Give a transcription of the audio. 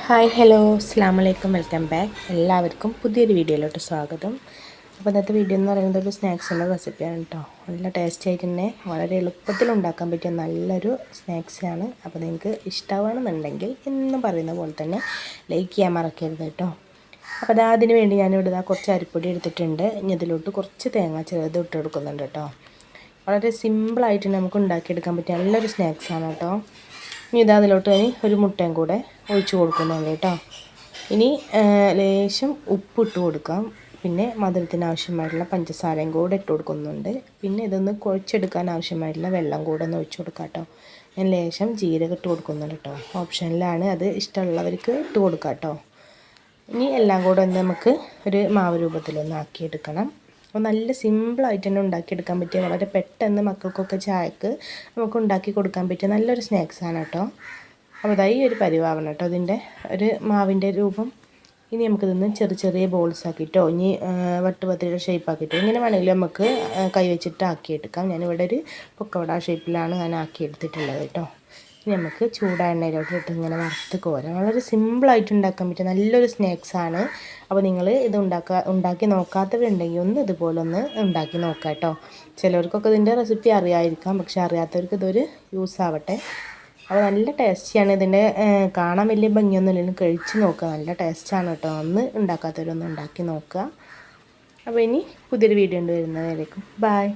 Hi hello അസ്സാമലൈക്കും welcome back. എല്ലാവർക്കും പുതിയൊരു വീഡിയോയിലോട്ട് സ്വാഗതം. അപ്പോൾ ഇന്നത്തെ വീഡിയോ എന്ന് പറയുന്നത് ഒരു സ്നാക്സിൻ്റെ റെസിപ്പിയാണ് കേട്ടോ. നല്ല ടേസ്റ്റി ആയിട്ട് തന്നെ വളരെ എളുപ്പത്തിൽ ഉണ്ടാക്കാൻ പറ്റിയ നല്ലൊരു സ്നാക്സാണ്. അപ്പോൾ നിങ്ങൾക്ക് ഇഷ്ടമാണെന്നുണ്ടെങ്കിൽ എന്ന് പറയുന്ന പോലെ തന്നെ ലൈക്ക് ചെയ്യാൻ മറക്കരുത് കേട്ടോ. അപ്പോൾ അതിന് വേണ്ടി ഞാനിവിടെ കുറച്ച് അരിപ്പൊടി എടുത്തിട്ടുണ്ട്. ഇനി ഇതിലോട്ട് കുറച്ച് തേങ്ങ ചെറുത് ഇട്ട് കൊടുക്കുന്നുണ്ട് കേട്ടോ. വളരെ സിമ്പിളായിട്ട് നമുക്ക് ഉണ്ടാക്കിയെടുക്കാൻ പറ്റിയ നല്ലൊരു സ്നാക്സാണ് കേട്ടോ. ഇനി അതിലോട്ട് ഒരു മുട്ടയും കൂടെ ഒഴിച്ച് കൊടുക്കുന്നുണ്ട് കേട്ടോ. ഇനി ലേശം ഉപ്പിട്ട് കൊടുക്കാം. പിന്നെ മധുരത്തിന് ആവശ്യമായിട്ടുള്ള പഞ്ചസാരയും കൂടെ ഇട്ട് കൊടുക്കുന്നുണ്ട്. പിന്നെ ഇതൊന്ന് കുഴച്ചെടുക്കാൻ ആവശ്യമായിട്ടുള്ള വെള്ളം കൂടെ ഒന്ന് ഒഴിച്ച് കൊടുക്കാം കേട്ടോ. ഞാൻ ലേശം ജീരകം ഇട്ട് കൊടുക്കുന്നുണ്ട് കേട്ടോ. ഓപ്ഷനിലാണ്, അത് ഇഷ്ടമുള്ളവർക്ക് ഇട്ട് കൊടുക്കാം കേട്ടോ. ഇനി എല്ലാം കൂടെ ഒന്ന് നമുക്ക് ഒരു മാവ് രൂപത്തിലൊന്ന് ആക്കിയെടുക്കണം. അപ്പോൾ നല്ല സിമ്പിളായിട്ട് തന്നെ ഉണ്ടാക്കിയെടുക്കാൻ പറ്റിയ, വളരെ പെട്ടെന്ന് മക്കൾക്കൊക്കെ ചായക്ക് നമുക്ക് ഉണ്ടാക്കി കൊടുക്കാൻ പറ്റിയ നല്ലൊരു സ്നാക്സാണ് കേട്ടോ. അപ്പോൾ ഇതായി ഒരു പരിവാവണം കേട്ടോ ഇതിൻ്റെ ഒരു മാവിൻ്റെ രൂപം. ഇനി നമുക്കിതൊന്ന് ചെറിയ ചെറിയ ബോൾസ് ആക്കിയിട്ടോ ഇനി വട്ടുപത്തിരിയുടെ ഷേപ്പ് ആക്കിയിട്ടോ ഇങ്ങനെ വേണമെങ്കിലും നമുക്ക് കൈ വെച്ചിട്ട് ആക്കിയെടുക്കാം. ഞാനിവിടെ ഒരു പൊക്കവട ഷേപ്പിലാണ് ഞാൻ ആക്കിയെടുത്തിട്ടുള്ളത് കേട്ടോ. ഇനി നമുക്ക് ചൂടായ എണ്ണയിലോട്ട് ഇട്ട് ഇങ്ങനെ വറുത്ത് കോരാം. വളരെ സിമ്പിളായിട്ട് ഉണ്ടാക്കാൻ പറ്റിയ നല്ലൊരു സ്നാക്സാണ്. അപ്പോൾ നിങ്ങൾ ഇത് ഉണ്ടാക്കി നോക്കാത്തവരുണ്ടെങ്കിൽ ഒന്ന് ഇതുപോലെ ഒന്ന് ഉണ്ടാക്കി നോക്കാം കേട്ടോ. ചിലവർക്കൊക്കെ ഇതിൻ്റെ റെസിപ്പി അറിയാതിരിക്കാം, പക്ഷെ അറിയാത്തവർക്ക് ഇതൊരു യൂസ് ആവട്ടെ. അപ്പോൾ നല്ല ടേസ്റ്റിയാണ്. ഇതിൻ്റെ കാണാൻ വലിയ ഭംഗിയൊന്നുമില്ലെങ്കിലും കഴിച്ച് നോക്കുക, നല്ല ടേസ്റ്റാണ് കേട്ടോ. ഒന്ന് ഉണ്ടാക്കാത്തവരൊന്ന് ഉണ്ടാക്കി നോക്കുക. അപ്പോൾ ഇനി പുതിയൊരു വീഡിയോ ഉണ്ട് വരുന്നതായിരിക്കും. ബൈ.